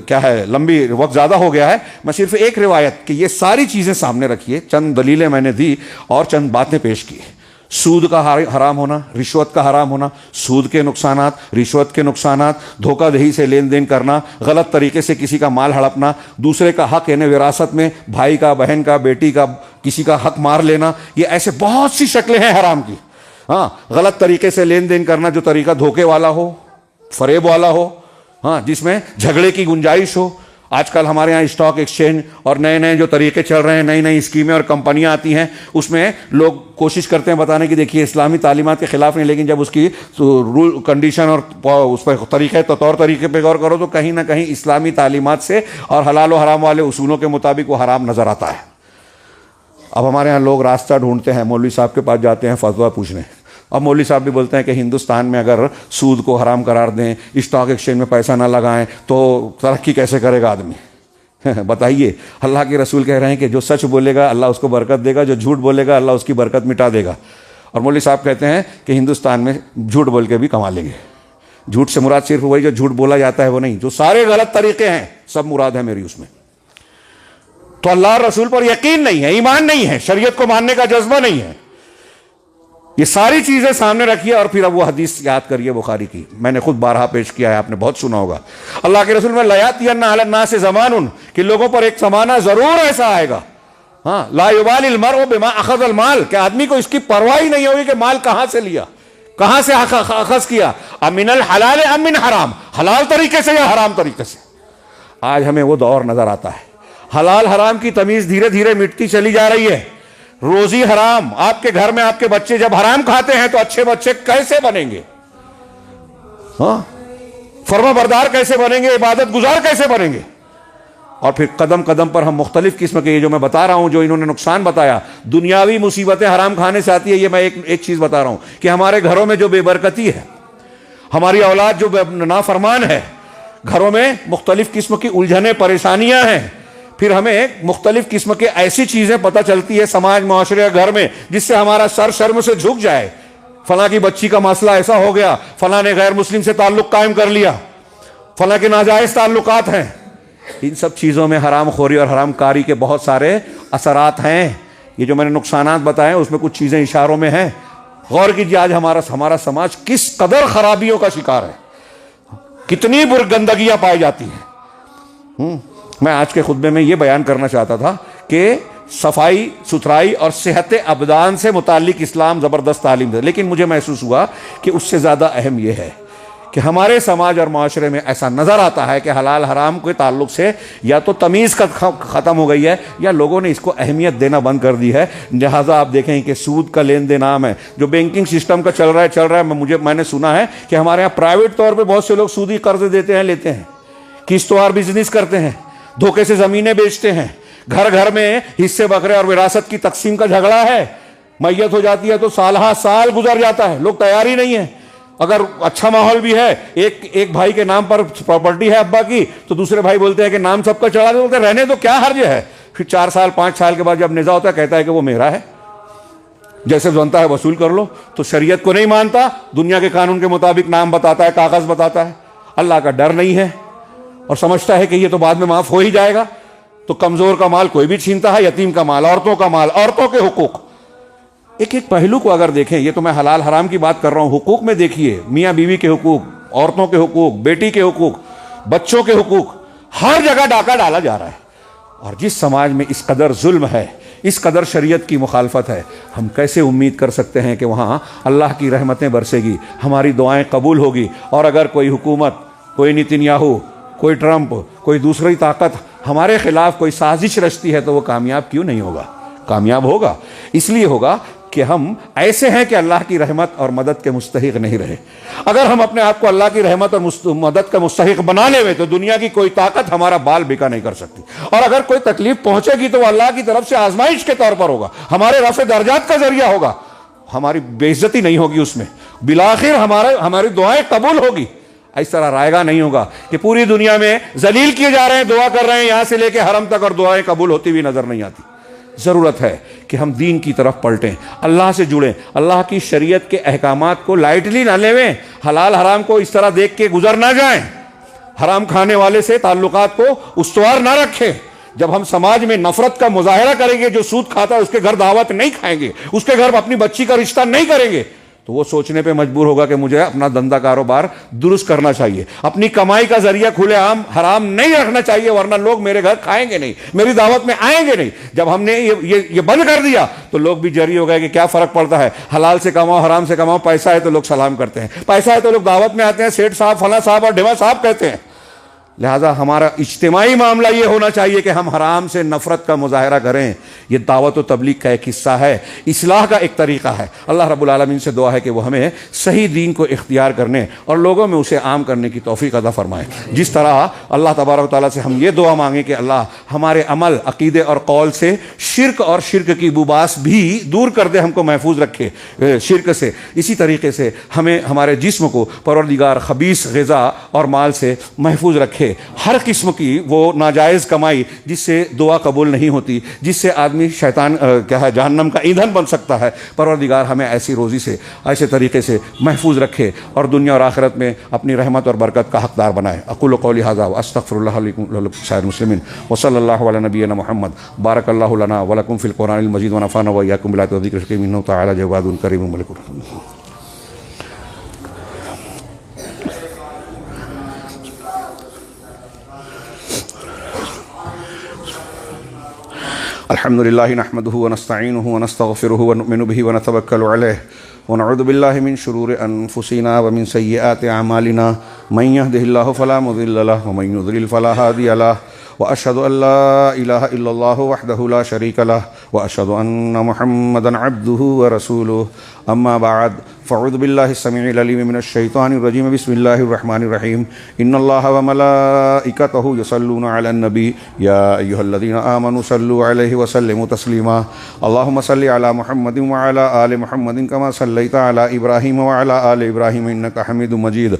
کیا ہے، لمبی وقت زیادہ ہو گیا ہے، میں صرف ایک روایت کہ یہ ساری چیزیں سامنے رکھیے، چند دلیلیں میں نے دی اور چند باتیں پیش کی۔ سود کا حرام ہونا، رشوت کا حرام ہونا، سود کے نقصانات، رشوت کے نقصانات، دھوکہ دہی سے لین دین کرنا، غلط طریقے سے کسی کا مال ہڑپنا، دوسرے کا حق یعنی وراثت میں بھائی کا، بہن کا، بیٹی کا، کسی کا حق مار لینا، یہ ایسے بہت سی شکلیں ہیں حرام کی۔ ہاں غلط طریقے سے لین دین کرنا جو طریقہ دھوکے والا ہو، فریب والا ہو، ہاں جس میں جھگڑے کی گنجائش ہو۔ آج کل ہمارے ہاں اسٹاک ایکسچینج اور نئے جو طریقے چل رہے ہیں، نئی نئی اسکیمیں اور کمپنیاں آتی ہیں، اس میں لوگ کوشش کرتے ہیں بتانے کی دیکھیے اسلامی تعلیمات کے خلاف نہیں، لیکن جب اس کی رول کنڈیشن اور اس پر طریقے طور طریقے پہ غور کرو تو کہیں نہ کہیں اسلامی تعلیمات سے اور حلال و حرام والے اصولوں کے مطابق وہ حرام نظر آتا ہے۔ اب ہمارے ہاں لوگ راستہ ڈھونڈتے ہیں، مولوی صاحب کے پاس جاتے ہیں فتویٰ پوچھنے۔ اب مولوی صاحب بھی بولتے ہیں کہ ہندوستان میں اگر سود کو حرام قرار دیں، اسٹاک ایکسچینج میں پیسہ نہ لگائیں تو ترقی کیسے کرے گا آدمی؟ بتائیے، اللہ کے رسول کہہ رہے ہیں کہ جو سچ بولے گا اللہ اس کو برکت دے گا، جو جھوٹ بولے گا اللہ اس کی برکت مٹا دے گا۔ اور مولوی صاحب کہتے ہیں کہ ہندوستان میں جھوٹ بول کے بھی کما لیں گے۔ جھوٹ سے مراد صرف وہی جو جھوٹ بولا جاتا ہے وہ نہیں، جو سارے غلط طریقے ہیں سب مراد ہے میری اس میں۔ تو اللہ اور رسول پر یقین نہیں ہے، ایمان نہیں ہے، شریعت کو ماننے کا جذبہ نہیں ہے۔ یہ ساری چیزیں سامنے رکھیے اور پھر اب وہ حدیث یاد کریے بخاری کی، میں نے خود بارہا پیش کیا ہے، آپ نے بہت سنا ہوگا۔ اللہ کے رسول میں لیاتین علی الناس زمان، کہ لوگوں پر ایک زمانہ ضرور ایسا آئے گا، ہاں لا یبالی المرء بما اخذ المال، کہ آدمی کو اس کی پرواہ ہی نہیں ہوگی کہ مال کہاں سے لیا، کہاں سے اخذ کیا، ام من الحلال ام من حرام، حلال طریقے سے یا حرام طریقے سے۔ آج ہمیں وہ دور نظر آتا ہے، حلال حرام کی تمیز دھیرے دھیرے مٹتی چلی جا رہی ہے۔ روزی حرام، آپ کے گھر میں آپ کے بچے جب حرام کھاتے ہیں تو اچھے بچے کیسے بنیں گے؟ ہاں فرما بردار کیسے بنیں گے؟ عبادت گزار کیسے بنیں گے؟ اور پھر قدم قدم پر ہم مختلف قسم کے، یہ جو میں بتا رہا ہوں، جو انہوں نے نقصان بتایا، دنیاوی مصیبتیں حرام کھانے سے آتی ہے۔ یہ میں ایک چیز بتا رہا ہوں کہ ہمارے گھروں میں جو بے برکتی ہے، ہماری اولاد جو نافرمان ہے، گھروں میں مختلف قسم کی الجھنیں پریشانیاں ہیں، پھر ہمیں مختلف قسم کے ایسی چیزیں پتہ چلتی ہے سماج معاشرے گھر میں جس سے ہمارا سر شرم سے جھک جائے۔ فلاں کی بچی کا مسئلہ ایسا ہو گیا، فلاں نے غیر مسلم سے تعلق قائم کر لیا، فلاں کے ناجائز تعلقات ہیں۔ ان سب چیزوں میں حرام خوری اور حرام کاری کے بہت سارے اثرات ہیں۔ یہ جو میں نے نقصانات بتائے اس میں کچھ چیزیں اشاروں میں ہیں۔ غور کیجیے آج ہمارا سماج کس قدر خرابیوں کا شکار ہے، کتنی گندگیاں پائی جاتی ہیں۔ میں آج کے خطبے میں یہ بیان کرنا چاہتا تھا کہ صفائی ستھرائی اور صحت ابدان سے متعلق اسلام زبردست تعلیم دے، لیکن مجھے محسوس ہوا کہ اس سے زیادہ اہم یہ ہے کہ ہمارے سماج اور معاشرے میں ایسا نظر آتا ہے کہ حلال حرام کے تعلق سے یا تو تمیز ختم ہو گئی ہے یا لوگوں نے اس کو اہمیت دینا بند کر دی ہے۔ لہٰذا آپ دیکھیں کہ سود کا لین دین عام ہے، جو بینکنگ سسٹم کا چل رہا ہے۔ میں نے سنا ہے کہ ہمارے یہاں پرائیویٹ طور پہ بہت سے لوگ سودی قرض دیتے ہیں، لیتے ہیں، قسطوار بزنس کرتے ہیں، دھوکے سے زمینیں بیچتے ہیں، گھر گھر میں حصے بکرے اور وراثت کی تقسیم کا جھگڑا ہے۔ میت ہو جاتی ہے تو سالہ سال گزر جاتا ہے، لوگ تیار ہی نہیں ہیں۔ اگر اچھا ماحول بھی ہے، ایک بھائی کے نام پر پراپرٹی ہے ابا کی، تو دوسرے بھائی بولتے ہیں کہ نام سب کا چڑھا دے، بولتے ہیں رہنے تو کیا حرج ہے۔ پھر 4 سال 5 سال کے بعد جب نزاع ہوتا ہے کہتا ہے کہ وہ میرا ہے، جیسے بنتا ہے وصول کر لو۔ تو شریعت کو نہیں مانتا، دنیا کے قانون کے مطابق نام بتاتا ہے، کاغذ بتاتا ہے، اللہ کا ڈر نہیں ہے اور سمجھتا ہے کہ یہ تو بعد میں معاف ہو ہی جائے گا۔ تو کمزور کا مال کوئی بھی چھینتا ہے، یتیم کا مال، عورتوں کا مال، عورتوں کے حقوق، ایک پہلو کو اگر دیکھیں، یہ تو میں حلال حرام کی بات کر رہا ہوں، حقوق میں دیکھیے، میاں بیوی کے حقوق، عورتوں کے حقوق، بیٹی کے حقوق، بچوں کے حقوق، ہر جگہ ڈاکہ ڈالا جا رہا ہے۔ اور جس سماج میں اس قدر ظلم ہے، اس قدر شریعت کی مخالفت ہے، ہم کیسے امید کر سکتے ہیں کہ وہاں اللہ کی رحمتیں برسے گی، ہماری دعائیں قبول ہوگی؟ اور اگر کوئی حکومت، کوئی نیتنیاہو، کوئی ٹرمپ، کوئی دوسری طاقت ہمارے خلاف کوئی سازش رچتی ہے تو وہ کامیاب کیوں نہیں ہوگا؟ کامیاب ہوگا، اس لیے ہوگا کہ ہم ایسے ہیں کہ اللہ کی رحمت اور مدد کے مستحق نہیں رہے۔ اگر ہم اپنے آپ کو اللہ کی رحمت اور مدد کا مستحق بنا لے ہوئے تو دنیا کی کوئی طاقت ہمارا بال بیکا نہیں کر سکتی، اور اگر کوئی تکلیف پہنچے گی تو وہ اللہ کی طرف سے آزمائش کے طور پر ہوگا، ہمارے رفع درجات کا ذریعہ ہوگا، ہماری بے عزتی نہیں ہوگی اس میں، بالآخر ہماری دعائیں قبول ہوگی۔ اس طرح رائے گاہ نہیں ہوگا کہ پوری دنیا میں ذلیل کیے جا رہے ہیں، دعا کر رہے ہیں، یہاں سے لے کے حرم تک، اور دعائیں قبول ہوتی ہوئی نظر نہیں آتی۔ ضرورت ہے کہ ہم دین کی طرف پلٹیں، اللہ سے جڑیں، اللہ کی شریعت کے احکامات کو لائٹلی نہ لیویں، حلال حرام کو اس طرح دیکھ کے گزر نہ جائیں، حرام کھانے والے سے تعلقات کو استوار نہ رکھیں۔ جب ہم سماج میں نفرت کا مظاہرہ کریں گے، جو سود کھاتا ہے اس کے گھر دعوت نہیں کھائیں گے، اس کے گھر اپنی بچی کا رشتہ نہیں کریں گے، تو وہ سوچنے پہ مجبور ہوگا کہ مجھے اپنا دھندا کاروبار درست کرنا چاہیے، اپنی کمائی کا ذریعہ کھلے عام حرام نہیں رکھنا چاہیے، ورنہ لوگ میرے گھر کھائیں گے نہیں، میری دعوت میں آئیں گے نہیں۔ جب ہم نے یہ بند کر دیا تو لوگ بھی جری ہو گئے کہ کیا فرق پڑتا ہے، حلال سے کماؤ حرام سے کماؤ، پیسہ ہے تو لوگ سلام کرتے ہیں، پیسہ ہے تو لوگ دعوت میں آتے ہیں، سیٹھ صاحب، فلاں صاحب اور ڈھیوا صاحب کہتے ہیں۔ لہذا ہمارا اجتماعی معاملہ یہ ہونا چاہیے کہ ہم حرام سے نفرت کا مظاہرہ کریں، یہ دعوت و تبلیغ کا ایک حصہ ہے، اصلاح کا ایک طریقہ ہے۔ اللہ رب العالمین سے دعا ہے کہ وہ ہمیں صحیح دین کو اختیار کرنے اور لوگوں میں اسے عام کرنے کی توفیق عطا فرمائے۔ جس طرح اللہ تبارک و تعالیٰ سے ہم یہ دعا مانگیں کہ اللہ ہمارے عمل، عقیدے اور قول سے شرک اور شرک کی بوباس بھی دور کر دے، ہم کو محفوظ رکھے شرک سے، اسی طریقے سے ہمیں ہمارے جسم کو پروردگار خبیث غذا اور مال سے محفوظ رکھے، ہر قسم کی وہ ناجائز کمائی جس سے دعا قبول نہیں ہوتی، جس سے آدمی شیطان جہنم کا ایندھن بن سکتا ہے، پروردگار ہمیں ایسی روزی سے، ایسے طریقے سے محفوظ رکھے اور دنیا اور آخرت میں اپنی رحمت اور برکت کا حقدار بنائے۔ اقول قولی ھذا واستغفر اللہ لکم ولکم سائر المسلمین وصلی اللہ علی نبینا محمد۔ بارک اللہ لنا ولکم فی القرآن المجید ونفعنا وإیاکم بالآیات والذکر الحکیم انہ تعالی جواد کریم ملک الرحیم۔ الحمد للہ نحمده ونستعینه ونستغفره ونؤمن به ونتوکل علیہ ونعوذ باللہ من شرور انفسنا ومن سیئات اعمالنا من يهده الله فلا مضل له ومن يضلل فلا هادي له واشهد ان لا اله الا الله وحده لا شريك له واشهد ان محمدا عبده ورسوله اما بعد فاعوذ بالله السميع العليم من الشيطان الرجيم بسم الله الرحمن الرحيم ان الله وملائكته يصلون على النبي يا ايها الذين امنوا صلوا عليه وسلموا تسليما اللهم صل على محمد وعلى ال محمد كما صليت على ابراهيم وعلى ال ابراهيم انك حميد مجيد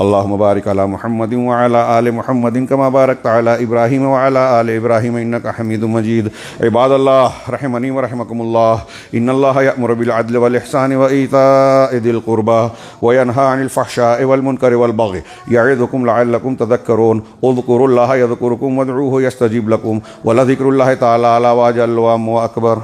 اللهم بارك على محمد وعلى ال محمد كما باركت على ابراهيم وعلى ال ابراهيم انك حميد مجيد عباد الله رحمني ورحمكم الله ان الله يأمر بالعدل والاحسان وايتاء ذي القربى وينهى عن الفحشاء والمنكر والبغي يعظكم لعلكم تذكرون اذكروا الله يذكركم وادعوه يستجيب لكم ولذكر الله تعالى أعلى وأجل وأكبر